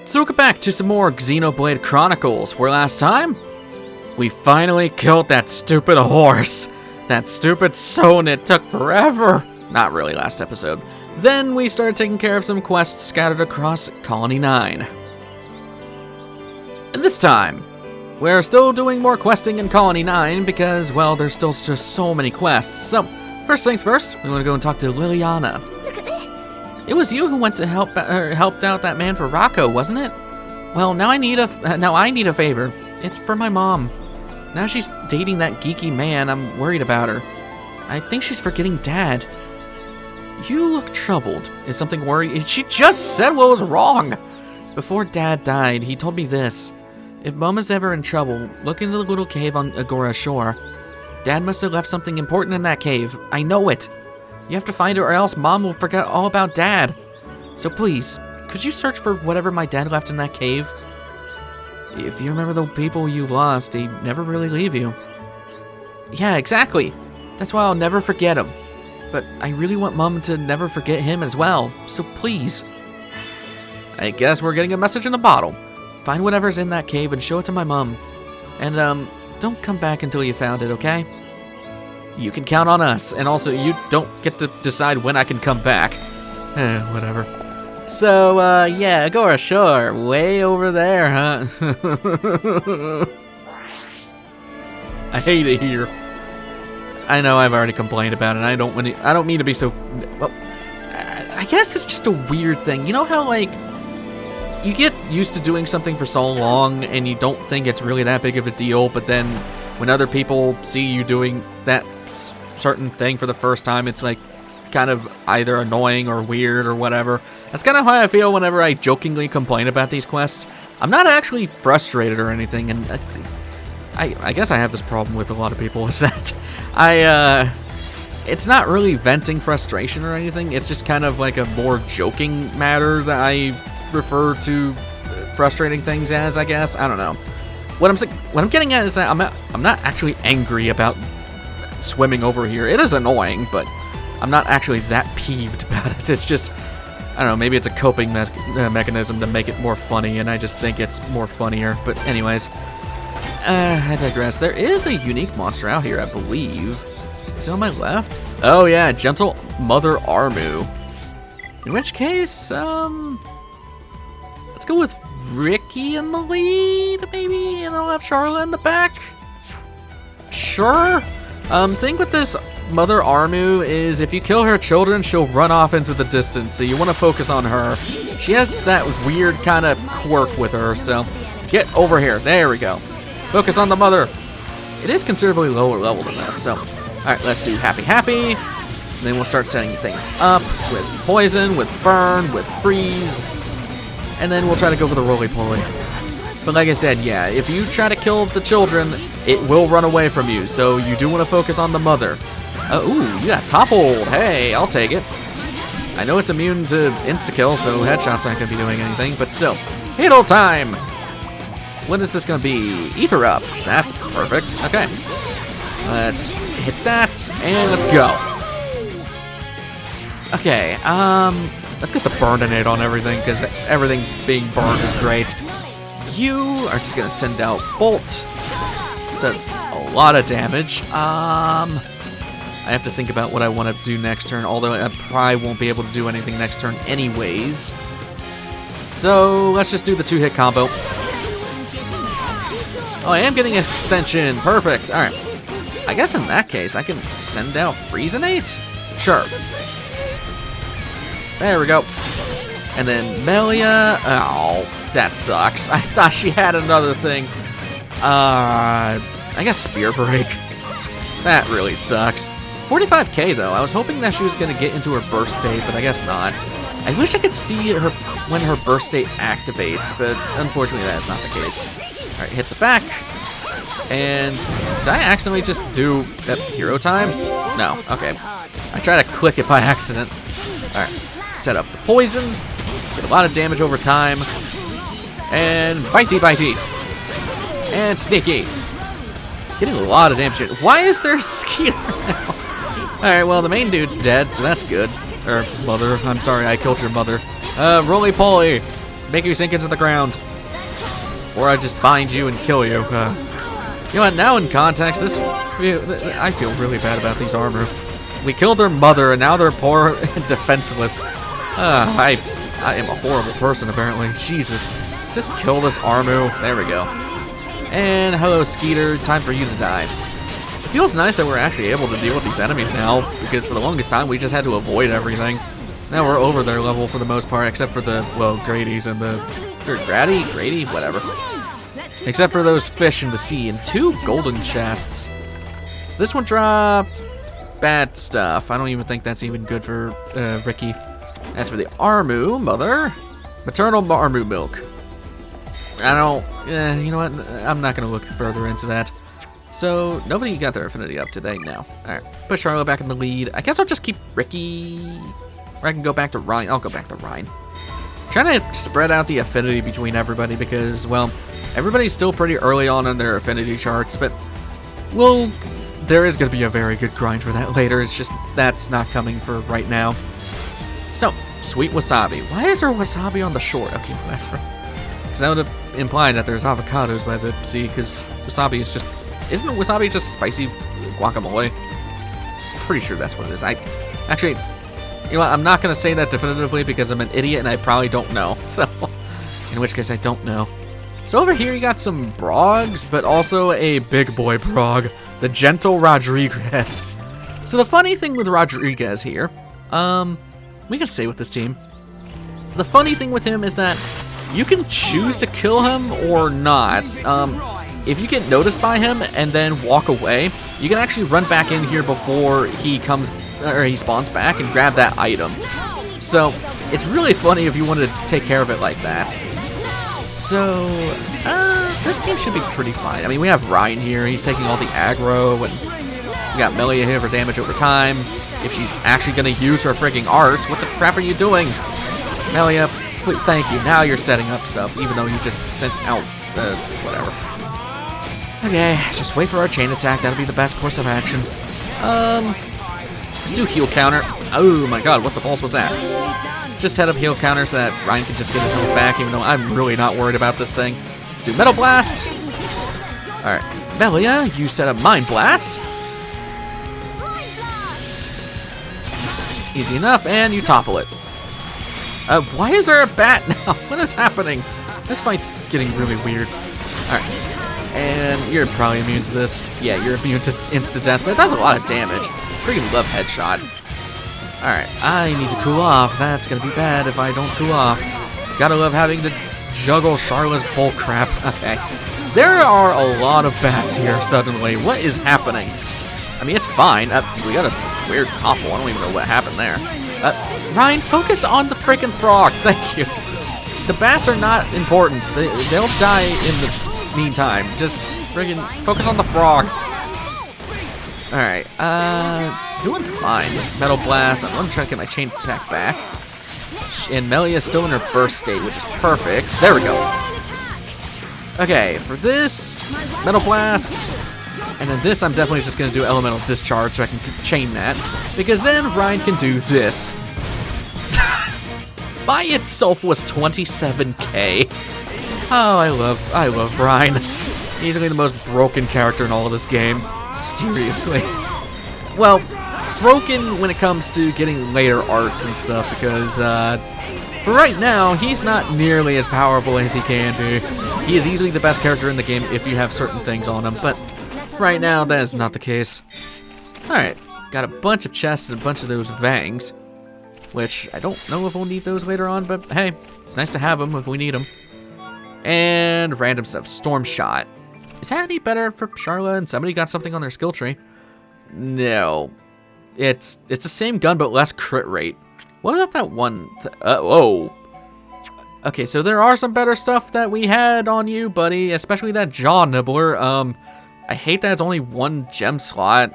So welcome back to some more Xenoblade Chronicles, where last time, we finally killed that stupid horse. That stupid Son, it took forever. Not really last episode. Then we started taking care of some quests scattered across Colony 9. And this time, we're still doing more questing in Colony 9 because, well, there's still just so many quests. So, first things first, we want to go and talk to Liliana. Look at this. It was you who went to helped out that man for Rocco, wasn't it? Well, now I need a favor. It's for my mom. Now she's dating that geeky man. I'm worried about her. I think she's forgetting Dad. You look troubled. Is something worrying? She just said what was wrong. Before Dad died, he told me this. If Mom is ever in trouble, look into the little cave on Agora Shore. Dad must have left something important in that cave. I know it. You have to find it or else Mom will forget all about Dad. So please, could you search for whatever my dad left in that cave? If you remember the people you've lost, they never really leave you. Yeah, exactly. That's why I'll never forget him. But I really want Mom to never forget him as well, so please. I guess we're getting a message in a bottle. Find whatever's in that cave and show it to my mom. And, don't come back until you found it, okay? You can count on us, and also you don't get to decide when I can come back. Whatever. So, yeah, Agora Shore, way over there, huh? I hate it here. I know I've already complained about it. I don't mean to be so. Well, I guess it's just a weird thing. You know how like you get used to doing something for so long and you don't think it's really that big of a deal, but then when other people see you doing that certain thing for the first time, it's like kind of either annoying or weird or whatever. That's kind of how I feel whenever I jokingly complain about these quests. I'm not actually frustrated or anything, and I guess I have this problem with a lot of people, is that it's not really venting frustration or anything. It's just kind of like a more joking matter that I refer to frustrating things as, I guess. I don't know. What I'm getting at is that I'm not actually angry about swimming over here. It is annoying, but I'm not actually that peeved about it. It's just, I don't know, maybe it's a coping mechanism to make it more funny, and I just think it's more funnier. But anyways, I digress. There is a unique monster out here, I believe. Is it on my left? Oh yeah, Gentle Mother Armu. In which case, let's go with Ricky in the lead, maybe, and I'll have Charlotte in the back. Sure. Thing with this Mother Armu is if you kill her children, she'll run off into the distance, so you want to focus on her. She has that weird kind of quirk with her, so get over here. There we go. Focus on the mother. It is considerably lower level than this, so alright, let's do Happy Happy. And then we'll start setting things up with Poison, with Burn, with Freeze. And then we'll try to go for the Roly Poly. But like I said, yeah, if you try to kill the children, it will run away from you, so you do want to focus on the mother. Ooh, you got Toppled. Hey, I'll take it. I know it's immune to insta-kill, so headshots aren't going to be doing anything, but still. Halo time! What is this going to be? Ether up. That's perfect. Okay. Let's hit that, and let's go. Okay, let's get the Burninate on everything, because everything being burned is great. You are just going to send out Bolt. Does a lot of damage. I have to think about what I want to do next turn, although I probably won't be able to do anything next turn anyways. So, let's just do the 2-hit combo. Oh, I am getting an extension. Perfect. Alright. I guess in that case, I can send out Freezinate? Sure. There we go. And then Melia. Oh, that sucks. I thought she had another thing. I guess Spear Break. That really sucks. 45k though. I was hoping that she was going to get into her burst state, but I guess not. I wish I could see her when her burst state activates, but unfortunately that is not the case. Alright, hit the back. And did I accidentally just do that hero time? No, okay. I tried to click it by accident. Alright, set up the poison. Get a lot of damage over time. And bitey. And sneaky. Getting a lot of damage. Why is there a Skeeter now? Alright, well, the main dude's dead, so that's good. Or mother. I'm sorry, I killed your mother. Roly Poly. make you sink into the ground. Or I just bind you and kill you. You know what, now in context, I feel really bad about these Armu. We killed their mother, and now they're poor and defenseless. I am a horrible person, apparently. Jesus. Just kill this Armu. There we go. And hello, Skeeter. Time for you to die. It feels nice that we're actually able to deal with these enemies now, because for the longest time, we just had to avoid everything. Now we're over their level for the most part, except for the, well, Grady's and the... Or Grady? Whatever. Except for those fish in the sea and 2 golden chests. So this one dropped bad stuff. I don't even think that's even good for Ricky. As for the Armu, mother, maternal Armu milk. I don't, you know what, I'm not going to look further into that. So, nobody got their affinity up today? No. Alright, put Charlotte back in the lead. I guess I'll just keep Ricky, or I can go back to Ryan. I'll go back to Ryan. I'm trying to spread out the affinity between everybody because, well, everybody's still pretty early on in their affinity charts, but, well, there is going to be a very good grind for that later. It's just, that's not coming for right now. So, sweet wasabi. Why is there wasabi on the shore? Okay, whatever. Because that would have implied that there's avocados by the sea, because wasabi is just... Isn't wasabi just spicy guacamole? Pretty sure that's what it is. Actually, you know what, I'm not going to say that definitively because I'm an idiot and I probably don't know. So, in which case I don't know. So over here you got some brogs, but also a big boy brog. The gentle Rodriguez. So the funny thing with Rodriguez here, we can stay with this team. The funny thing with him is that you can choose to kill him or not. If you get noticed by him and then walk away, you can actually run back in here before he comes, or he spawns back and grab that item. So it's really funny if you wanted to take care of it like that. So this team should be pretty fine. I mean, we have Ryan here. He's taking all the aggro, and we got Melia here for damage over time. If she's actually going to use her frigging arts, what the crap are you doing? Melia, please, thank you. Now you're setting up stuff, even though you just sent out the whatever. Okay, just wait for our chain attack. That'll be the best course of action. Let's do heal counter. Oh my god, what the balls was that? Just set up heal counter so that Ryan can just get his health back, even though I'm really not worried about this thing. Let's do Metal Blast. Alright, Melia, you set up Mind Blast. Easy enough, and you topple it. Why is there a bat now? What is happening? This fight's getting really weird. Alright. And you're probably immune to this. Yeah, you're immune to insta-death, but it does a lot of damage. Freaking love headshot. Alright, I need to cool off. That's gonna be bad if I don't cool off. Gotta love having to juggle Charla's bullcrap. Okay. There are a lot of bats here suddenly. What is happening? I mean, it's fine. We got a weird topple. I don't even know what happened there. Ryan, focus on the freaking frog. Thank you. The bats are not important. They'll die in the meantime. Just friggin' focus on the frog. Alright, doing fine. Just Metal Blast. I'm gonna try to get my chain attack back. And Melia's still in her burst state, which is perfect. There we go. Okay, for this, Metal Blast. And then this, I'm definitely just gonna do Elemental Discharge so I can chain that. Because then Ryan can do this. By itself was 27k. Oh, I love Brian. Easily the most broken character in all of this game. Seriously. Well, broken when it comes to getting later arts and stuff, because for right now, he's not nearly as powerful as he can be. He is easily the best character in the game if you have certain things on him, but right now, that is not the case. Alright, got a bunch of chests and a bunch of those Vangs, which I don't know if we'll need those later on, but hey, nice to have them if we need them. And random stuff. Storm Shot. Is that any better for Charla and somebody got something on their skill tree? No. It's the same gun, but less crit rate. What about that one? Whoa. Okay, so there are some better stuff that we had on you, buddy, especially that Jaw Nibbler. I hate that it's only one gem slot,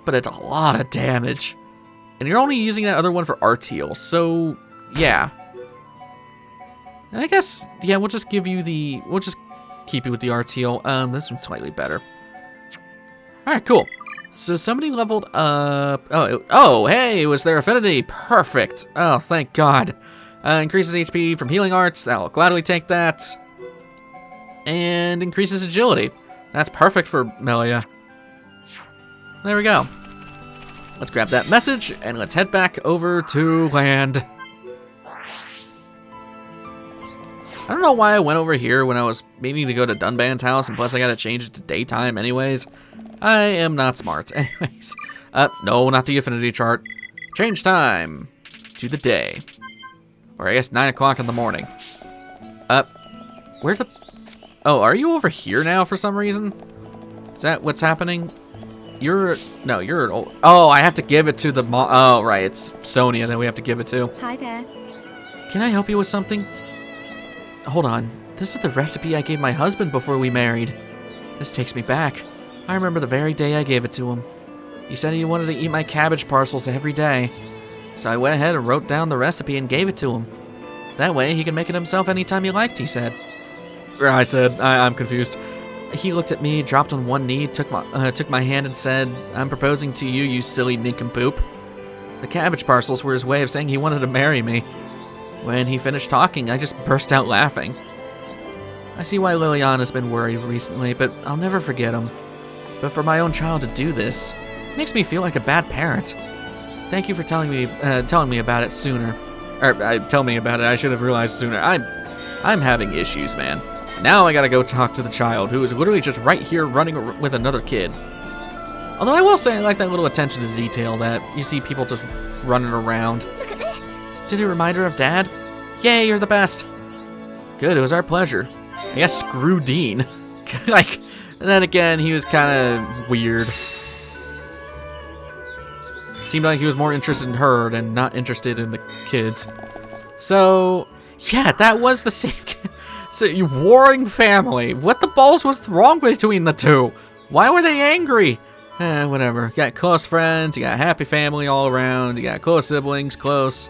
but it's a lot of damage. And you're only using that other one for art heal, so yeah. And I guess, yeah, we'll just keep you with the art heal. This one's slightly better. Alright, cool. So somebody leveled up. Oh, hey, it was their affinity. Perfect. Oh, thank God. Increases HP from healing arts. I'll gladly take that. And increases agility. That's perfect for Melia. There we go. Let's grab that message and let's head back over to land. I don't know why I went over here when I was meaning to go to Dunban's house, and plus I gotta change it to daytime anyways. I am not smart. Anyways. No, not the affinity chart. Change time to the day. Or I guess 9 o'clock in the morning. Where the... Oh, are you over here now for some reason? Is that what's happening? No, you're an old... Oh, I have to give it to the Oh, right, it's Sonia that we have to give it to. Hi there. Can I help you with something? Hold on. This is the recipe I gave my husband before we married. This takes me back. I remember the very day I gave it to him. He said he wanted to eat my cabbage parcels every day. So I went ahead and wrote down the recipe and gave it to him. That way he could make it himself anytime he liked, he said. I said, I'm confused. He looked at me, dropped on one knee, took my hand and said, I'm proposing to you, you silly nincompoop. The cabbage parcels were his way of saying he wanted to marry me. When he finished talking, I just burst out laughing. I see why Liliana's been worried recently, but I'll never forget him. But for my own child to do this, makes me feel like a bad parent. Thank you for telling me about it sooner. Tell me about it, I should have realized sooner. I'm having issues, man. Now I gotta go talk to the child, who is literally just right here running with another kid. Although I will say I like that little attention to detail that you see people just running around. Look at this. Did it remind her of Dad? Yay, you're the best. Good, it was our pleasure. I guess screw Dean. Like, then again, he was kind of weird. Seemed like he was more interested in her than not interested in the kids. So, yeah, that was the same kid. So, you warring family. What the balls was wrong between the two? Why were they angry? Whatever. You got close friends, you got a happy family all around, you got close siblings, close.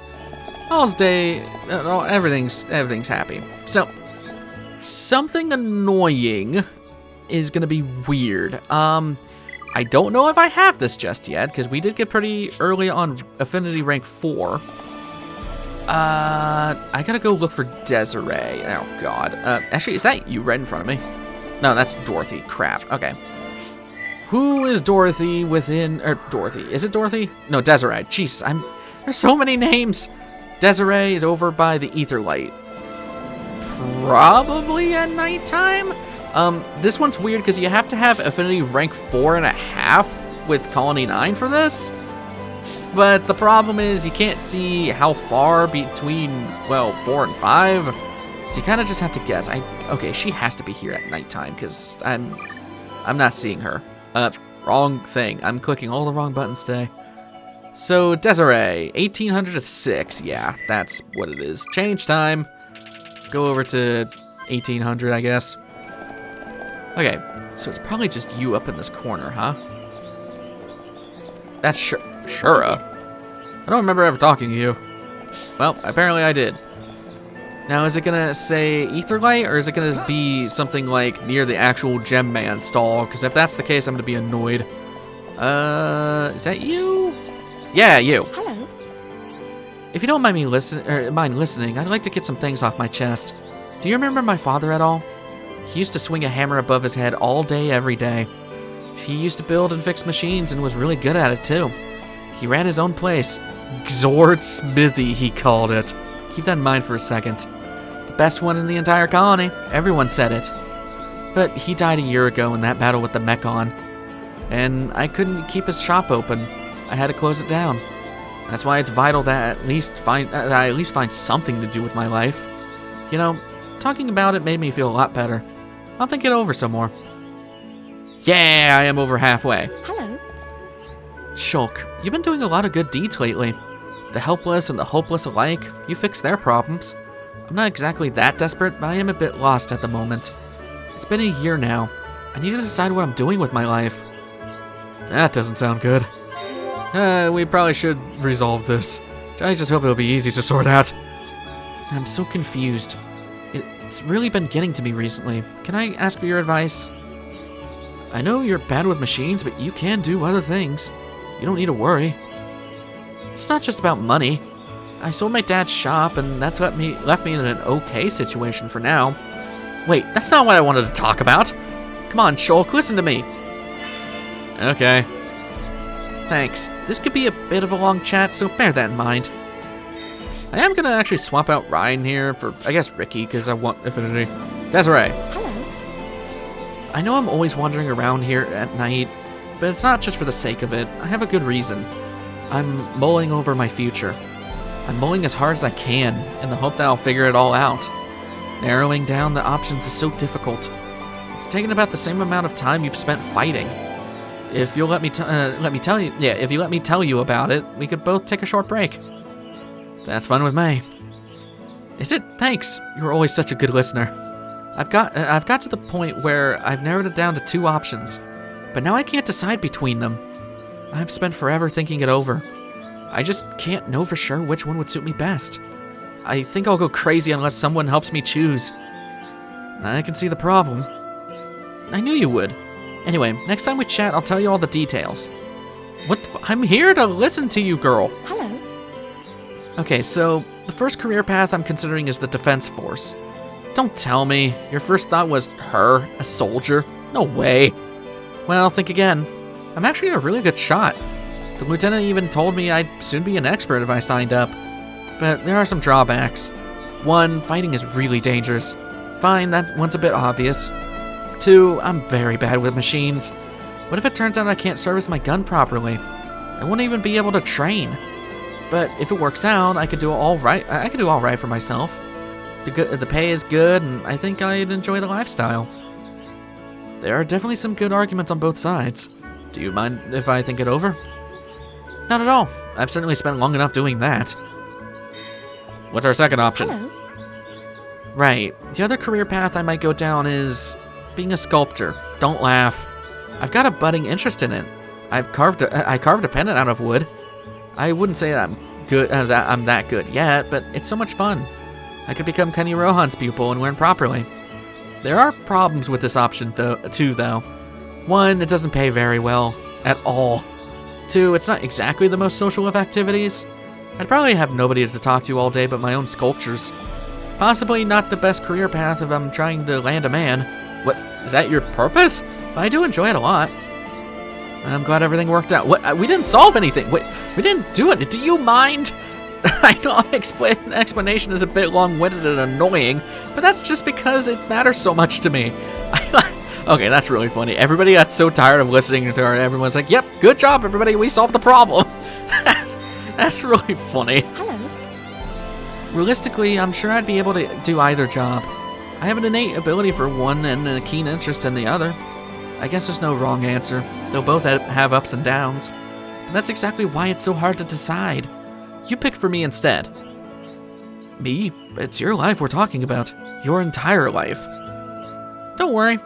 All's day, everything's happy. So, something annoying is gonna be weird. I don't know if I have this just yet, because we did get pretty early on Affinity Rank 4. I gotta go look for Desiree. Oh, God. Actually, is that you right in front of me? No, that's Dorothy. Crap. Okay. Who is Dorothy within... Dorothy. Is it Dorothy? No, Desiree. Jeez, there's so many names. Desiree is over by the ether light. Probably at nighttime? This one's weird because you have to have Affinity Rank 4.5 with Colony 9 for this. But the problem is you can't see how far between, well, 4 and 5. So you kind of just have to guess. Okay, she has to be here at nighttime because I'm not seeing her. Wrong thing. I'm clicking all the wrong buttons today. So, Desiree, 1800 to 6. Yeah, that's what it is. Change time. Go over to 1800, I guess. Okay, so it's probably just you up in this corner, huh? That's Shura. I don't remember ever talking to you. Well, apparently I did. Now, is it gonna say Etherlight, or is it gonna be something like near the actual Gem Man stall? Because if that's the case, I'm gonna be annoyed. Is that you? Yeah, you. Hello. If you don't mind listening, I'd like to get some things off my chest. Do you remember my father at all? He used to swing a hammer above his head all day, every day. He used to build and fix machines and was really good at it too. He ran his own place. Xord Smithy, he called it. Keep that in mind for a second. The best one in the entire colony. Everyone said it. But he died a year ago in that battle with the Mechon. And I couldn't keep his shop open. I had to close it down. That's why it's vital that I at least find something to do with my life. You know, talking about it made me feel a lot better. I'll think it over some more. Yeah, I am over halfway. Hello. Shulk, you've been doing a lot of good deeds lately. The helpless and the hopeless alike, you fix their problems. I'm not exactly that desperate, but I am a bit lost at the moment. It's been a year now. I need to decide what I'm doing with my life. That doesn't sound good. We probably should resolve this. I just hope it'll be easy to sort out. I'm so confused. It's really been getting to me recently. Can I ask for your advice? I know you're bad with machines, but you can do other things. You don't need to worry. It's not just about money. I sold my dad's shop, and that's left me in an okay situation for now. Wait, that's not what I wanted to talk about. Come on, Shulk, listen to me. Okay. Thanks. This could be a bit of a long chat, so bear that in mind. I am gonna actually swap out Ryan here for, I guess, Ricky, because I want affinity. Desiree. Hello. I know I'm always wandering around here at night, but it's not just for the sake of it. I have a good reason. I'm mulling over my future. I'm mulling as hard as I can in the hope that I'll figure it all out. Narrowing down the options is so difficult. It's taken about the same amount of time you've spent fighting. If you'll let me tell you about it, we could both take a short break. That's fine with me. Is it? Thanks. You're always such a good listener. I've got to the point where I've narrowed it down to 2 options, but now I can't decide between them. I've spent forever thinking it over. I just can't know for sure which one would suit me best. I think I'll go crazy unless someone helps me choose. I can see the problem. I knew you would. Anyway, next time we chat, I'll tell you all the details. I'm here to listen to you, girl. Hello. Okay, so the first career path I'm considering is the Defense Force. Don't tell me. Your first thought was her, a soldier? No way. Well, think again. I'm actually a really good shot. The lieutenant even told me I'd soon be an expert if I signed up. But there are some drawbacks. 1, fighting is really dangerous. Fine, that one's a bit obvious. 2, I'm very bad with machines. What if it turns out I can't service my gun properly? I won't even be able to train. But if it works out, I could do all right. I could do all right for myself. The pay is good, and I think I'd enjoy the lifestyle. There are definitely some good arguments on both sides. Do you mind if I think it over? Not at all. I've certainly spent long enough doing that. What's our second option? Hello. Right. The other career path I might go down is being a sculptor. Don't laugh. I've got a budding interest in it. I carved a pendant out of wood. I wouldn't say that I'm that good yet, but it's so much fun. I could become Kenny Rohan's pupil and learn properly. There are problems with this option too, though. 1, it doesn't pay very well at all. 2, it's not exactly the most social of activities. I'd probably have nobody to talk to all day but my own sculptures. Possibly not the best career path if I'm trying to land a man. What, is that your purpose? I do enjoy it a lot. I'm glad everything worked out. What? We didn't solve anything. Wait, we didn't do it. Do you mind? I know explanation is a bit long-winded and annoying, but that's just because it matters so much to me. Okay, that's really funny. Everybody got so tired of listening to her. Everyone's like, yep, good job, everybody. We solved the problem. That's really funny. Hello. Realistically, I'm sure I'd be able to do either job. I have an innate ability for one and a keen interest in the other. I guess there's no wrong answer. They'll both have ups and downs. And that's exactly why it's so hard to decide. You pick for me instead. Me? It's your life we're talking about. Your entire life. Don't worry.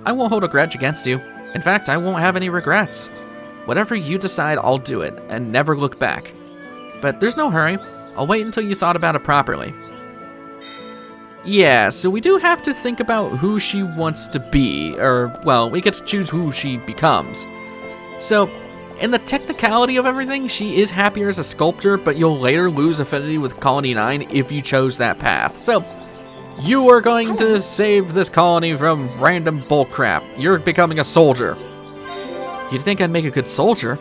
I won't hold a grudge against you. In fact, I won't have any regrets. Whatever you decide, I'll do it, and never look back. But there's no hurry. I'll wait until you thought about it properly. Yeah, so we do have to think about who she wants to be, or, well, we get to choose who she becomes. So, in the technicality of everything, she is happier as a sculptor, but you'll later lose affinity with Colony 9 if you chose that path. So, you are going to save this colony from random bullcrap. You're becoming a soldier. You'd think I'd make a good soldier.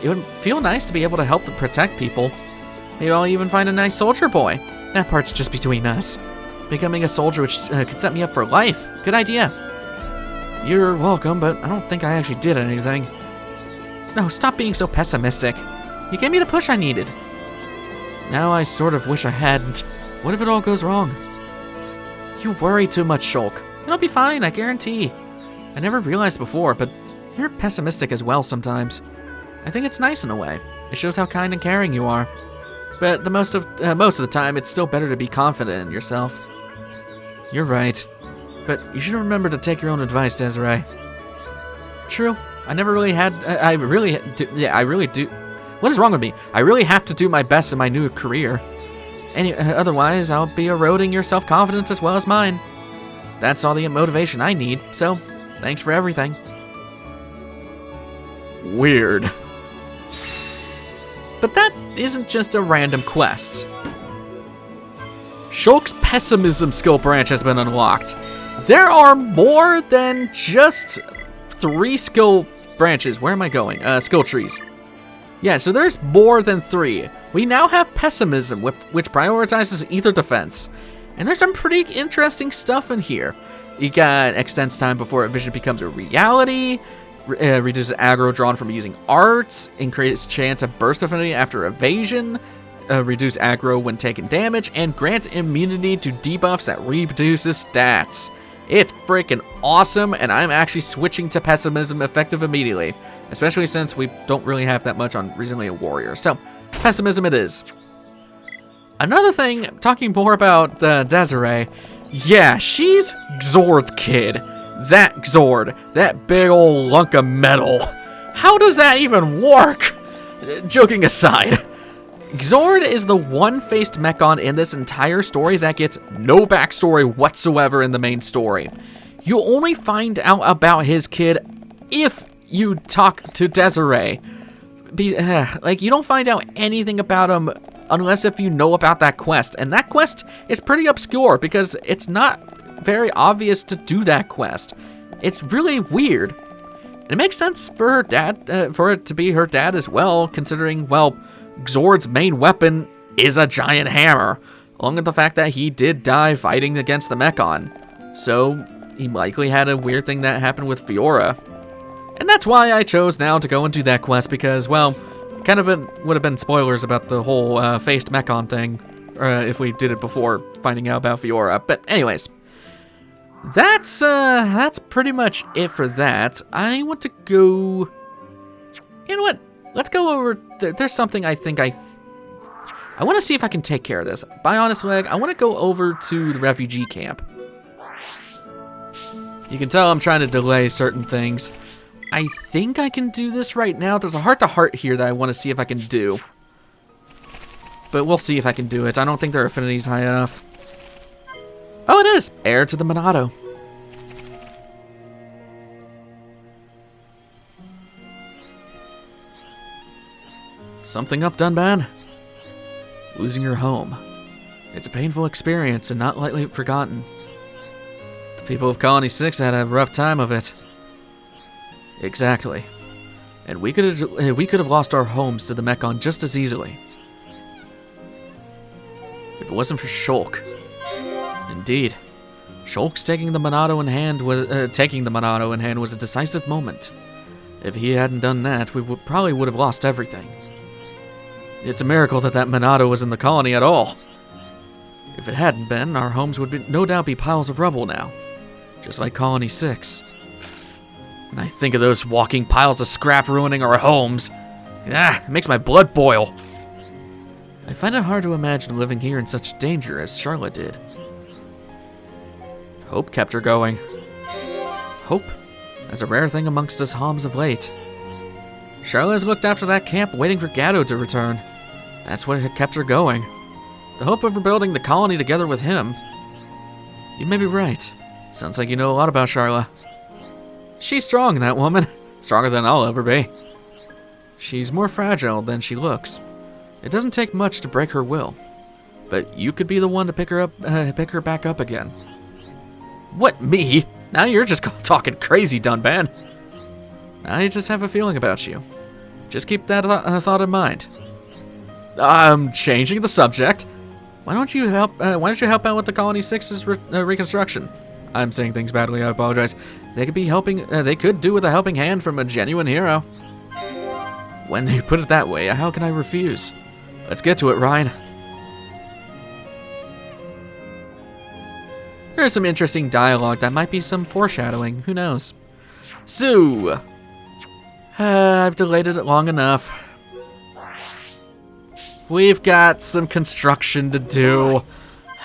It would feel nice to be able to help to protect people. Maybe I'll even find a nice soldier boy. That part's just between us. Becoming a soldier which could set me up for life. Good idea. You're welcome, but I don't think I actually did anything. No, stop being so pessimistic. You gave me the push I needed. Now I sort of wish I hadn't. What if it all goes wrong? You worry too much, Shulk. It'll be fine, I guarantee. I never realized before, but you're pessimistic as well sometimes. I think it's nice in a way. It shows how kind and caring you are. But most of the time, it's still better to be confident in yourself. You're right. But you should remember to take your own advice, Desiree. True. I never really had... I really do... What is wrong with me? I really have to do my best in my new career. Otherwise, I'll be eroding your self-confidence as well as mine. That's all the motivation I need, so thanks for everything. Weird. But that isn't just a random quest. Shulk's Pessimism skill branch has been unlocked. There are more than just 3 skill branches. Where am I going? Skill trees. Yeah, so there's more than 3. We now have Pessimism, which prioritizes ether defense. And there's some pretty interesting stuff in here. You got extends time before a vision becomes a reality, reduces aggro drawn from using arts, increases chance of burst affinity after evasion, reduce aggro when taking damage, and grants immunity to debuffs that reduces stats. It's freaking awesome, and I'm actually switching to Pessimism effective immediately, especially since we don't really have that much on Resilient Warrior. So, Pessimism it is. Another thing, talking more about Desiree, yeah, she's Xord's kid. That Xord, that big old lunk of metal. How does that even work? Joking aside, Xord is the one-faced Mechon in this entire story that gets no backstory whatsoever in the main story. You only find out about his kid if you talk to Desiree. Like, you don't find out anything about him unless if you know about that quest. And that quest is pretty obscure because it's not very obvious to do that quest. It's really weird. It makes sense for her dad, for it to be her dad as well, considering, well, Xord's main weapon is a giant hammer, along with the fact that he did die fighting against the Mechon. So he likely had a weird thing that happened with Fiora. And that's why I chose now to go and do that quest, because, well, it kind of would have been spoilers about the whole faced Mechon thing, if we did it before finding out about Fiora. But anyways, that's pretty much it for that. I want to go... You know what? Let's go over... There's something I think I want to see if I can take care of this. By honest, Leg, I want to go over to the refugee camp. You can tell I'm trying to delay certain things. I think I can do this right now. There's a heart-to-heart here that I want to see if I can do. But we'll see if I can do it. I don't think their affinity's high enough. Oh, it is! Heir to the Monado. Something up, Dunban? Losing your home. It's a painful experience and not lightly forgotten. The people of Colony 6 had a rough time of it. Exactly. And we could have lost our homes to the Mechon just as easily. If it wasn't for Shulk. Indeed. Shulk's taking the Monado in hand was a decisive moment. If he hadn't done that, we probably would have lost everything. It's a miracle that Monado was in the colony at all. If it hadn't been, our homes would no doubt be piles of rubble now. Just like Colony 6. When I think of those walking piles of scrap ruining our homes, it makes my blood boil. I find it hard to imagine living here in such danger as Charlotte did. Hope kept her going. Hope? That's a rare thing amongst us Homs of late. Charlotte has looked after that camp waiting for Gatto to return. That's what had kept her going. The hope of rebuilding the colony together with him. You may be right. Sounds like you know a lot about Charlotte. She's strong, that woman. Stronger than I'll ever be. She's more fragile than she looks. It doesn't take much to break her will. But you could be the one to pick her back up again. What, me? Now you're just talking crazy, Dunban. I just have a feeling about you. Just keep that thought in mind. I'm changing the subject. Why don't you help out with the Colony 6's reconstruction? I'm saying things badly, I apologize. They could be helping, they could do with a helping hand from a genuine hero. When you put it that way, how can I refuse? Let's get to it, Ryan. There's some interesting dialogue that might be some foreshadowing, who knows. So, I've delayed it long enough. We've got some construction to do.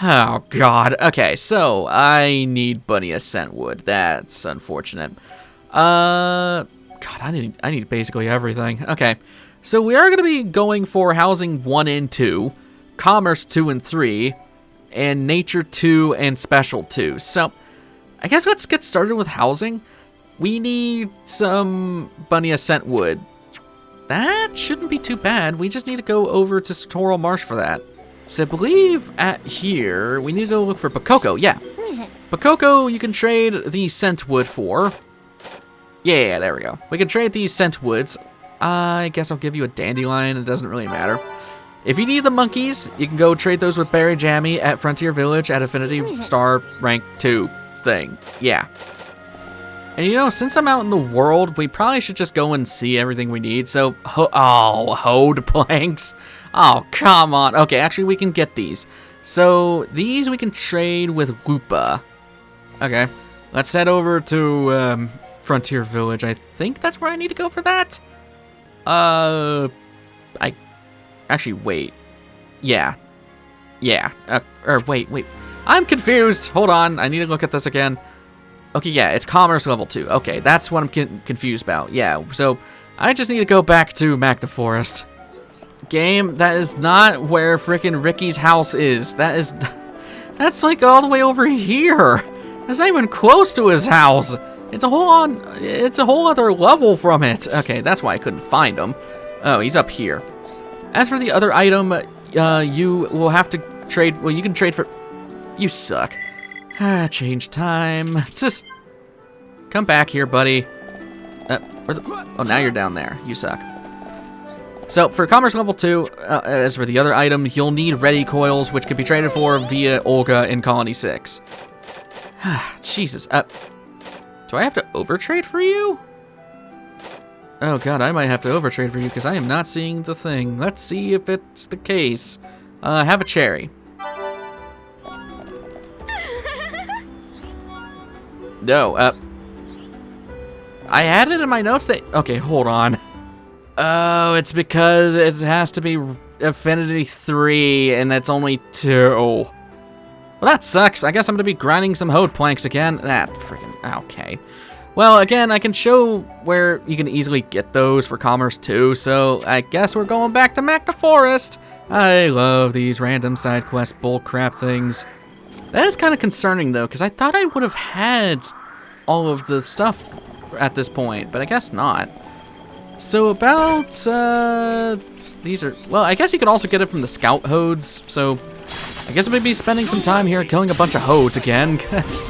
Oh god. Okay, so I need bunny ascent wood. That's unfortunate. God, I need basically everything. Okay. So we are going to be going for housing 1 and 2, commerce 2 and 3, and nature 2 and special 2. So I guess let's get started with housing. We need some bunny ascent wood. That shouldn't be too bad. We just need to go over to Sartorial Marsh for that. So I believe at here, we need to go look for Bakoko. Yeah. Bakoko, you can trade the scent wood for. Yeah, there we go. We can trade these scent woods. I guess I'll give you a dandelion. It doesn't really matter. If you need the monkeys, you can go trade those with Berry Jammy at Frontier Village at Affinity Star Rank 2 thing. Yeah. And you know, since I'm out in the world, we probably should just go and see everything we need. So, hoed planks. Oh, come on. Okay, actually, we can get these. So, these we can trade with Woopa. Okay, let's head over to Frontier Village. I think that's where I need to go for that. Actually, wait. Yeah. Wait. I'm confused. Hold on. I need to look at this again. Okay, yeah, it's Commerce Level 2. Okay, that's what I'm confused about. Yeah, so I just need to go back to Magna Forest. Game, that is not where frickin' Ricky's house is. That's like all the way over here. That's not even close to his house. It's a whole other level from it. Okay, that's why I couldn't find him. Oh, he's up here. As for the other item, you will have to trade. Well, you can trade for. You suck. Change time. Just come back here, buddy. Oh, now you're down there. You suck. So for Commerce Level 2, as for the other item, you'll need Ready Coils, which can be traded for via Olga in Colony 6. Jesus. Do I have to overtrade for you? Oh god, I might have to overtrade for you because I am not seeing the thing. Let's see if it's the case. Have a cherry. No, I had it in my notes that... Okay, hold on. Oh, it's because it has to be Affinity 3, and that's only 2. Well, that sucks. I guess I'm gonna be grinding some Hode planks again. That freaking... Okay. Well, again, I can show where you can easily get those for Commerce too, so I guess we're going back to Magna Forest. I love these random side quest bullcrap things. That is kind of concerning, though, because I thought I would have had all of the stuff at this point, but I guess not. So about, these are, well, I guess you could also get it from the Scout Hodes, so I guess I'm going to be spending some time here killing a bunch of Hodes again, because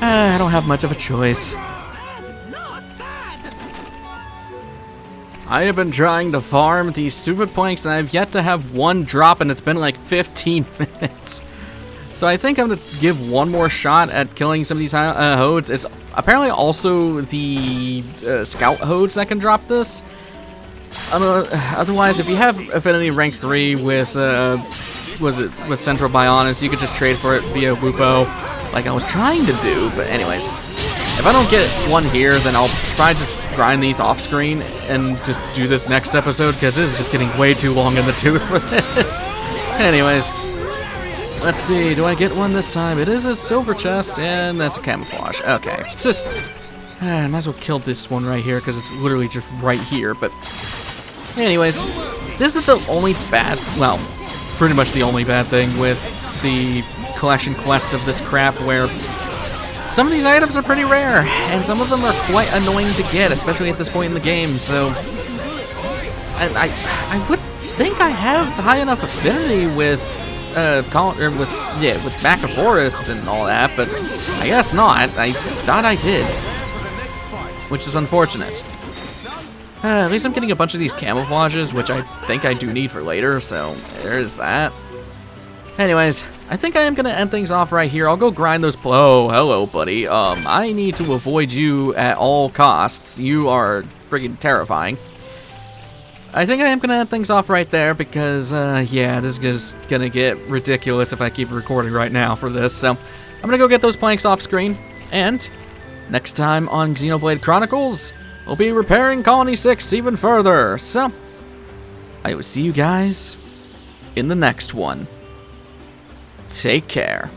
I don't have much of a choice. I have been trying to farm these stupid planks, and I've yet to have one drop, and it's been like 15 minutes. So I think I'm going to give one more shot at killing some of these Hodes. It's apparently also the Scout Hodes that can drop this. Otherwise, if you have Affinity Rank 3 with, with Central Bionis, you could just trade for it via Wupo, like I was trying to do. But anyways, if I don't get one here, then I'll probably just grind these off screen and just do this next episode, because this is just getting way too long in the tooth for this. Anyways. Let's see, do I get one this time? It is a silver chest, and that's a camouflage. Okay, it's just, I might as well kill this one right here, because it's literally just right here, but anyways, this is the only bad, well, pretty much the only bad thing with the collection quest of this crap, where some of these items are pretty rare, and some of them are quite annoying to get, especially at this point in the game, so I would think I have high enough affinity with with Magna Forest and all that, but I guess not. I thought I did, which is unfortunate. At least I'm getting a bunch of these camouflages, which I think I do need for later, so there's that. Anyways, I think I am going to end things off right here. I'll go grind those... Oh, hello, buddy. I need to avoid you at all costs. You are friggin' terrifying. I think I am going to end things off right there because, yeah, this is just going to get ridiculous if I keep recording right now for this. So, I'm going to go get those planks off screen. And, next time on Xenoblade Chronicles, we'll be repairing Colony 6 even further. So, I will see you guys in the next one. Take care.